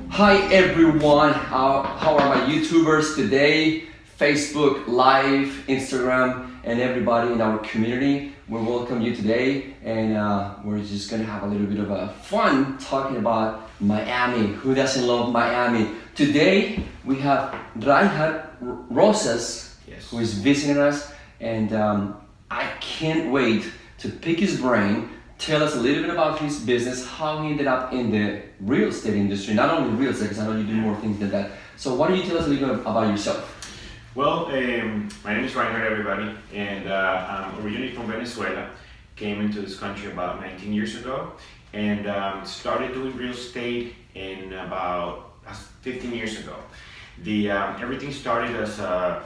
Hi everyone, how are my YouTubers today? Facebook Live, Instagram, and everybody in our community. We welcome you today, and we're just gonna have a little bit of a fun talking about Miami. Who doesn't love Miami? Today we have Rairhard Rosas, Yes. who is visiting us, and I can't wait to pick his brain. Tell us a little bit about his business, how he ended up in the real estate industry, not only real estate, because I know you do more things than that. So why don't you tell us a little bit about yourself? Well, my name is Rairhard, everybody, and I'm originally from Venezuela. Came into this country about 19 years ago, and started doing real estate in about 15 years ago. Everything started as a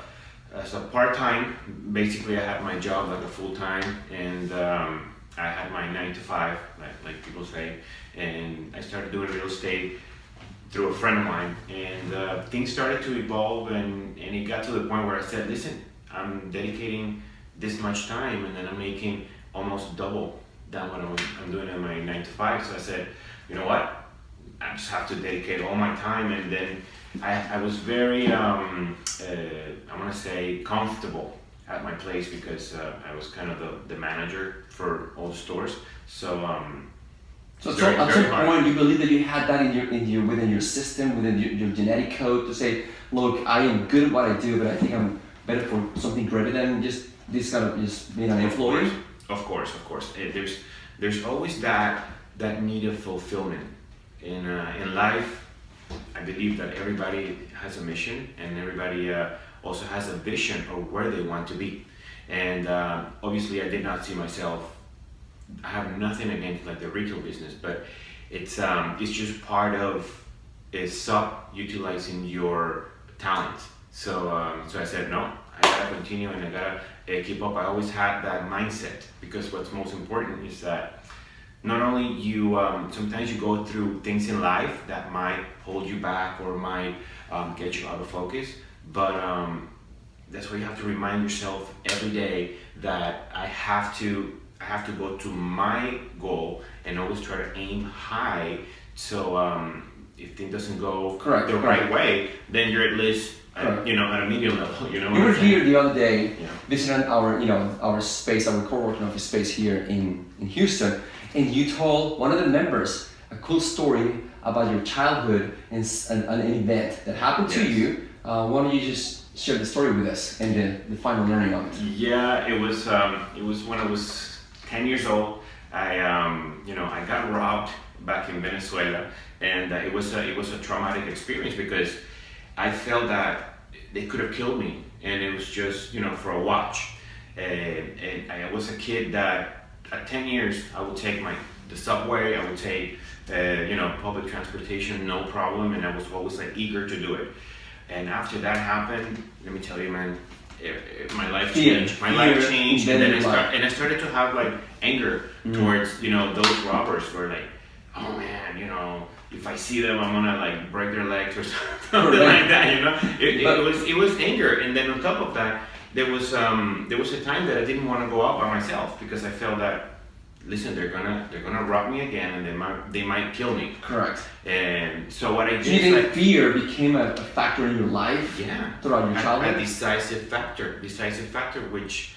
part-time. Basically, I had my job like a full-time, and I had my 9 to 5, like people say, and I started doing real estate through a friend of mine, and things started to evolve, and it got to the point where I said, listen, I'm dedicating this much time, and then I'm making almost double than what I'm doing in my 9 to 5. So I said, you know what, I just have to dedicate all my time. And then I was very, I want to say, comfortable at my place, because I was kind of the manager for all the stores. So So at some point you believe that you had that within your system, within your genetic code, to say, look, I am good at what I do, but I think I'm better for something greater than just this kind of just being an employee. Of course. There's always that need of fulfillment in life. I believe that everybody has a mission, and everybody also has a vision of where they want to be. And obviously, I did not see myself. I have nothing against like the retail business, but it's just part of utilizing your talent. So I said no. I gotta continue, and I gotta keep up. I always had that mindset, because what's most important is that not only you sometimes you go through things in life that might hold you back or might get you out of focus, but that's why you have to remind yourself every day that I have to go to my goal, and always try to aim high. So if things doesn't go the right way, then you're at least at a medium level. You were here the other day, visiting our space, our co-working office space here in Houston, and you told one of the members a cool story about your childhood and an event that happened to you. Why don't you just share the story with us and the final learning of it? Yeah, it was when I was 10 years old. I got robbed back in Venezuela, and it was a traumatic experience, because I felt that they could have killed me, and it was just for a watch. And I was a kid that at 10 years I would take the subway, I would take public transportation, no problem, and I was always like eager to do it. And after that happened, let me tell you, man, my life changed. My life changed, and then I started to have like anger towards those robbers. Were like, oh man, if I see them, I'm gonna like break their legs or something like that. It was anger, and then on top of that, there was a time that I didn't want to go out by myself, because I felt that, listen, they're gonna rob me again, and they might kill me. Correct. And so what I did. Do you think fear became a factor in your life? Yeah. Throughout your childhood. A decisive factor, which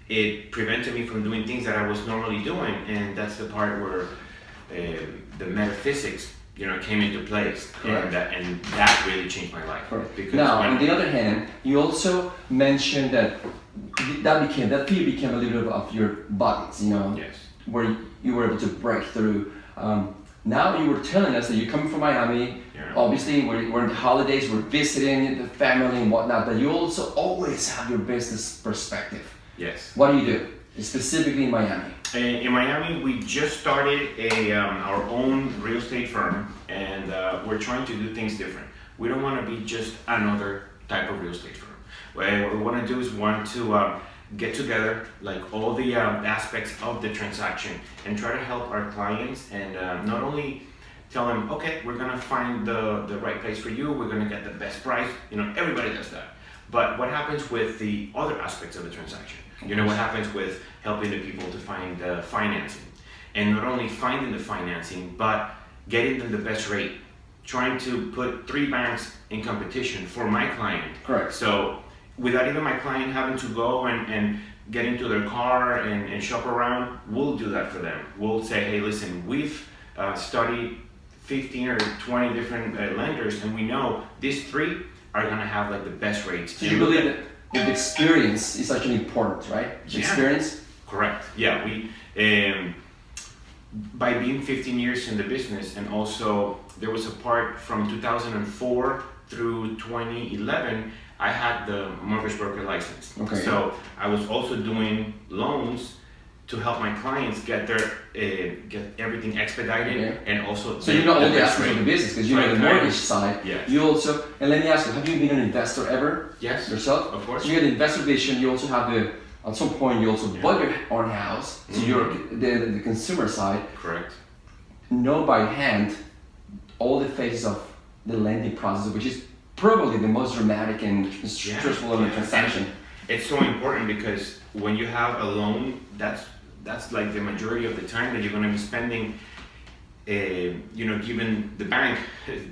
it prevented me from doing things that I was normally doing, and that's the part where the metaphysics came into place. Correct. And that really changed my life. Correct. Because now, on the other hand, you also mentioned that fear became a little bit of your buttons, Yes. where you were able to break through. Now you were telling us that you're coming from Miami. Yeah. Obviously, we're in the holidays, we're visiting the family and whatnot, but you also always have your business perspective. Yes. What do you do, specifically in Miami? In Miami, we just started our own real estate firm, and we're trying to do things different. We don't want to be just another type of real estate firm. What we want to do is get together like all the aspects of the transaction, and try to help our clients, and not only tell them, okay, we're gonna find the right place for you, we're gonna get the best price. Everybody does that. But what happens with the other aspects of the transaction? What happens with helping the people to find financing? and not only finding the financing, but getting them the best rate. Trying to put 3 banks in competition for my client. Correct. So without even my client having to go and get into their car and shop around, we'll do that for them. We'll say, hey, listen, we've studied 15 or 20 different lenders, and we know these 3 are gonna have like the best rates. So you believe that the experience is actually important, right? The experience? Correct. Yeah, we by being 15 years in the business, and also there was a part from 2004 through 2011, I had the mortgage broker license. Okay. So I was also doing loans to help my clients get their get everything expedited, and also so you know all the aspects of the business, because you know the mortgage side. Yes. You also, and let me ask you, have you been an investor ever? Yes. Yourself? Of course. So you had investor vision. You also have the, at some point you also bought your own house. So you're the consumer side. Correct. Know by hand all the phases of the lending process, which is probably the most dramatic and stressful of the transaction. It's so important because when you have a loan, that's like the majority of the time that you're going to be spending, giving the bank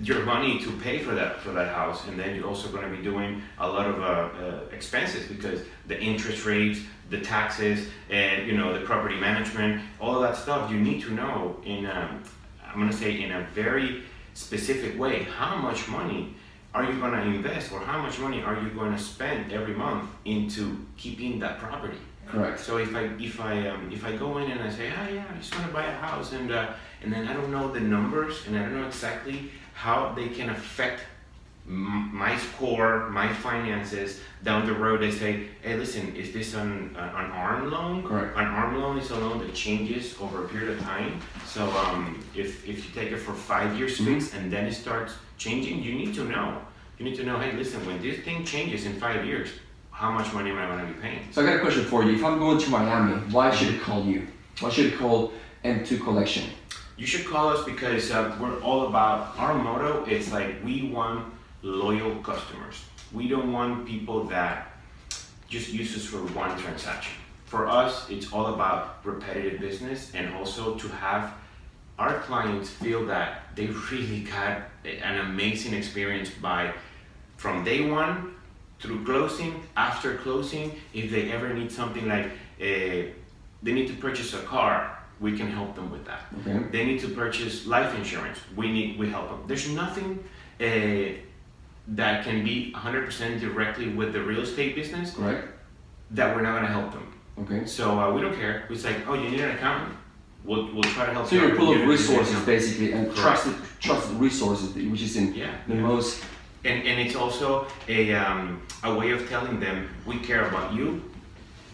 your money to pay for that house, and then you're also going to be doing a lot of expenses because the interest rates, the taxes, and the property management, all of that stuff. You need to know I'm going to say in a very specific way, how much money are you going to invest, or how much money are you going to spend every month into keeping that property? Correct. So if I go in and I say, oh yeah, I just want to buy a house, and then I don't know the numbers, and I don't know exactly how they can affect my score, my finances down the road. They say, hey, listen, is this an ARM loan? Correct. An ARM loan is a loan that changes over a period of time. So if you take it for 5 years fixed and then it starts changing, you need to know. You need to know, hey, listen, when this thing changes in 5 years, how much money am I going to be paying? So I got a question for you. If I'm going to Miami, why should it call you? Why should it call M2 Collection? You should call us because we're all about, our motto, it's like we want loyal customers. We don't want people that just use us for one transaction. For us, it's all about repetitive business, and also to have our clients feel that they really got an amazing experience from day one through closing, after closing. If they ever need something like they need to purchase a car, we can help them with that. Okay. They need to purchase life insurance, we help them. There's nothing that can be 100% directly with the real estate business. Correct. That we're not going to help them. Okay. So we don't care. It's like, oh, you need an accountant? We'll try to help so you. So you're full of resources basically, and trusted resources, which is in the most. And it's also a way of telling them we care about you,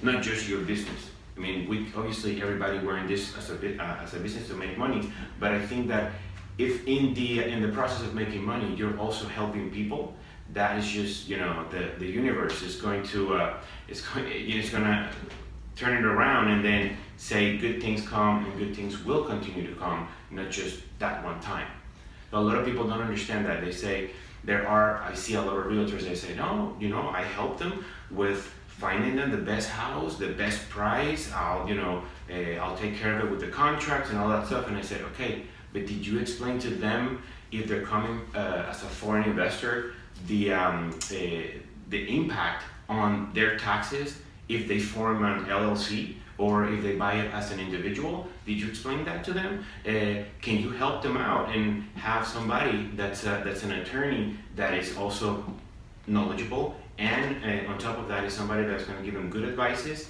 not just your business. I mean, we obviously we're in this as a business to make money, but I think that if in the process of making money you're also helping people, that is just the universe is going to it's going to turn it around and then say good things come and good things will continue to come, not just that one time. But a lot of people don't understand that. They say I see a lot of realtors, they say, no, I help them with finding them the best house, the best price. I'll take care of it with the contracts and all that stuff. And I said, okay, but did you explain to them, if they're coming as a foreign investor, the impact on their taxes if they form an LLC or if they buy it as an individual? Did you explain that to them? Can you help them out and have somebody that's an attorney that is also knowledgeable, and on top of that is somebody that's going to give them good advices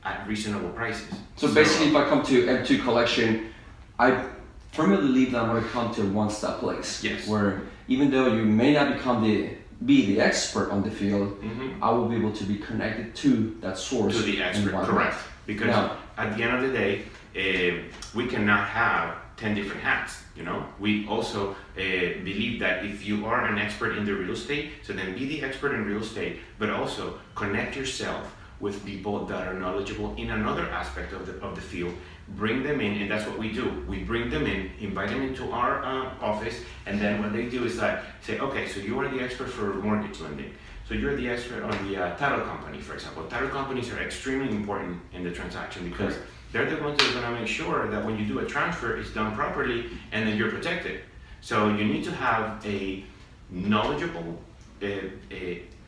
at reasonable prices? So basically, if I come to M2 Collection, I firmly believe that I'm going to come to a one-stop place. Yes. Where even though you may not be the expert on the field, I will be able to be connected to that source. To the expert, correct. Because at the end of the day, we cannot have 10 different hats. We also believe that if you are an expert in the real estate, so then be the expert in real estate, but also connect yourself with people that are knowledgeable in another aspect of the field. Bring them in, and that's what we do. We bring them in, invite them into our office, and then what they do is say, okay, so you are the expert for mortgage lending. So you're the expert on the title company, for example. Title companies are extremely important in the transaction because they're the ones that are going to make sure that when you do a transfer, it's done properly and that you're protected. So you need to have a knowledgeable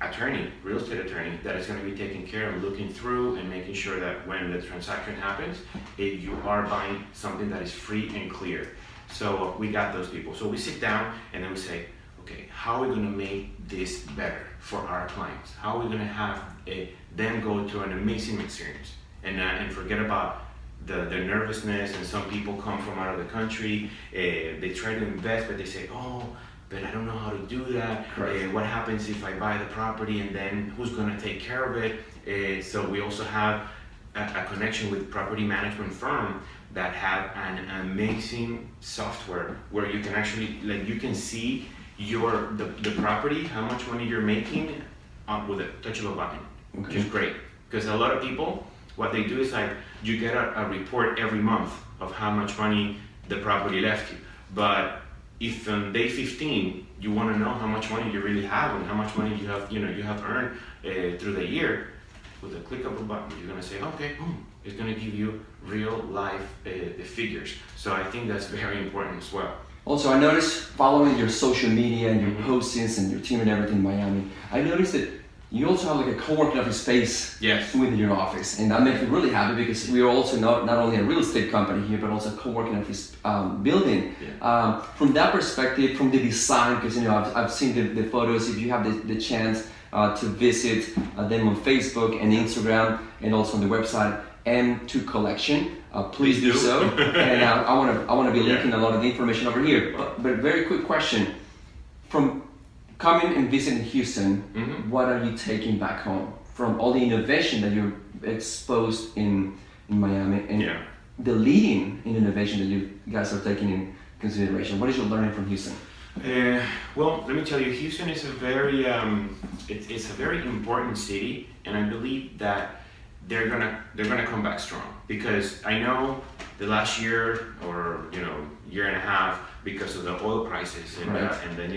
attorney, real estate attorney, that is going to be taking care of looking through and making sure that when the transaction happens, you are buying something that is free and clear. So we got those people. So we sit down and then we say, okay, how are we going to make this better for our clients? How are we going to have them go to an amazing experience and forget about the nervousness? And some people come from out of the country, they try to invest, but they say, oh, but I don't know how to do that. What happens if I buy the property and then who's going to take care of it? So we also have a connection with property management firm that have an amazing software where you can actually, like, you can see the property, how much money you're making with a touch of a button, which is great. Because a lot of people, what they do is like, you get a report every month of how much money the property left you. But if on day 15 you want to know how much money you really have and how much money you have earned through the year, with a click of a button, you're going to say, okay, boom, it's going to give you real life figures. So I think that's very important as well. Also, I noticed following your social media and your postings and your team and everything in Miami, I noticed that you also have like a co-working office space within your office, and that makes me really happy because we are also not only a real estate company here, but also a co-working office building. From that perspective, from the design, because I've seen the photos. If you have the chance to visit them on Facebook and Instagram, and also on the website M2 Collection, please do so. And I want to be linking a lot of the information over here. But very quick question: from coming and visiting Houston, what are you taking back home from all the innovation that you're exposed in Miami and the leading in innovation that you guys are taking in consideration? What is your learning from Houston? Well, let me tell you, Houston is a very it's a very important city, and I believe that they're gonna come back strong, because I know the last year or year and a half, because of the oil prices and then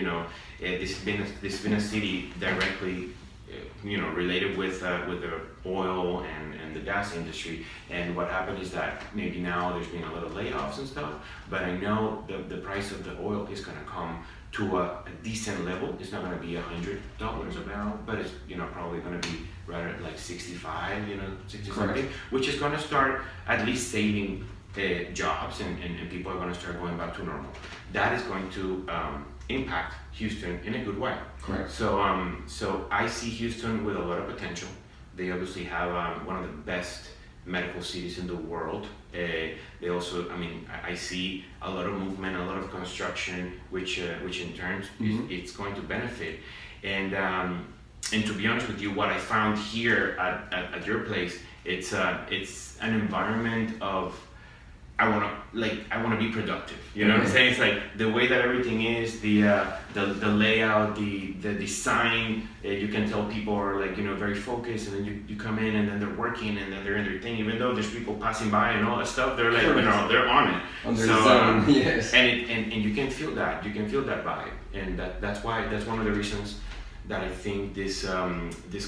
this has been a city directly related with the oil and the gas industry. And what happened is that maybe now there's been a lot of layoffs and stuff, but I know the price of the oil is going to come to a decent level. It's not going to be $100 a barrel, but it's probably going to be right at like 65, 60 something, which is going to start at least saving jobs, and people are going to start going back to normal. That is going to impact Houston in a good way. Correct. So I see Houston with a lot of potential. They obviously have one of the best medical cities in the world. They also, I see a lot of movement, a lot of construction, which in turn it's going to benefit. And to be honest with you, what I found here at your place, it's an environment of I want to be productive. You know what I'm saying? It's like the way that everything is, the layout, the design. You can tell people are very focused, and then you come in and then they're working and then they're in their thing. Even though there's people passing by and all that stuff, they're like they're on it. On their zone, yes. And you can feel that. You can feel that vibe, and that's one of the reasons that I think this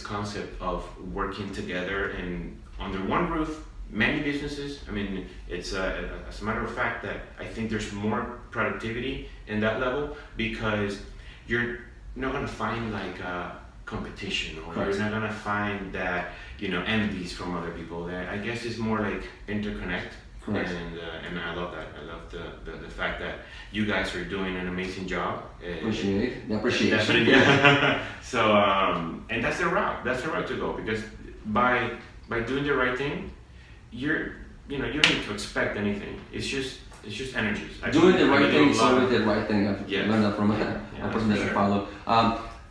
concept of working together and under one roof. Many businesses, it's as a matter of fact that I think there's more productivity in that level, because you're not going to find competition, or you're not going to find that envies from other people. That I guess it's more like interconnect. Correct. And I love that. I love the fact that you guys are doing an amazing job. Appreciate the appreciation. Definitely, yeah. So and that's the route. That's the route to go, because by doing the right thing, you don't need to expect anything. It's just energies. Doing the right thing is always the right thing. I've learned that from a person that I follow.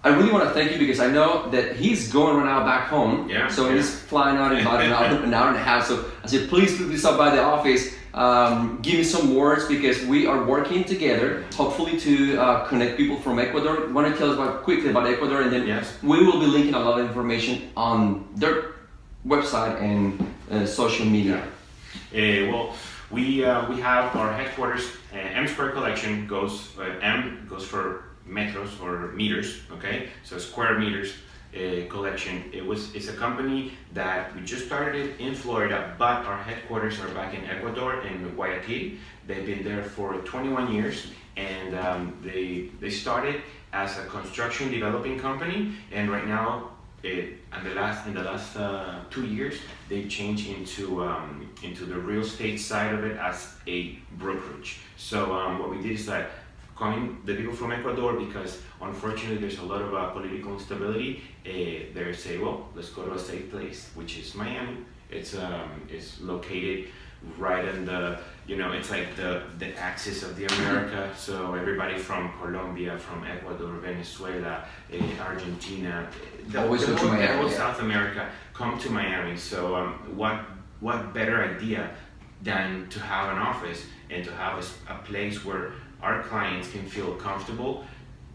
I really want to thank you, because I know that he's going right now back home. He's flying out in about an hour and a half. So I said, please stop by the office. Give me some words, because we are working together, hopefully to connect people from Ecuador. Want to tell us quickly about Ecuador, and then we will be linking a lot of information on their website and social media. Well, we have our headquarters. M Square Collection goes M goes for metros or meters. Okay, so square meters. collection. It's a company that we just started it in Florida, but our headquarters are back in Ecuador, in Guayaquil. They've been there for 21 years, and they started as a construction developing company, and right now, in the last 2 years, they changed into the real estate side of it as a brokerage. So what we did is that calling the people from Ecuador, because unfortunately there's a lot of political instability, they say, well, let's go to a safe place, which is Miami. It's located right in the, it's like the axis of the America. So everybody from Colombia, from Ecuador, Venezuela, Argentina, the whole South America come to Miami. So what better idea than to have an office and to have a place where our clients can feel comfortable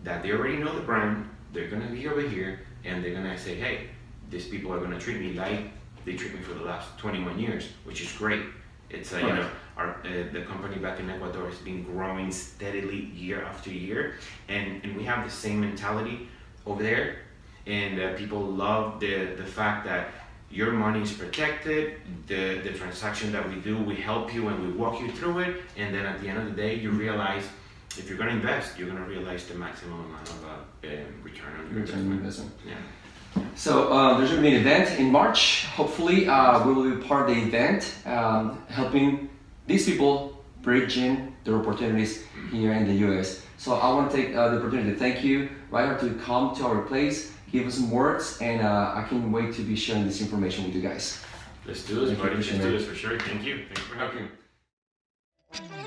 that they already know the brand, they're gonna be over here, and they're gonna say, hey, these people are gonna treat me like they treat me for the last 21 years, which is great. It's the company back in Ecuador has been growing steadily year after year, and we have the same mentality over there, and people love the fact that your money is protected, the transaction that we do, we help you and we walk you through it, and then at the end of the day, you realize if you're going to invest, you're going to realize the maximum amount of return on your investment. Yeah. So there's going to be an event in March. Hopefully, we will be part of the event, helping these people bridging their opportunities here in the US. So I want to take the opportunity to thank you, Rairhard, to come to our place, give us some words, and I can't wait to be sharing this information with you guys. Let's do this, buddy. Let's do this for sure. Thank you. Thank you for having me.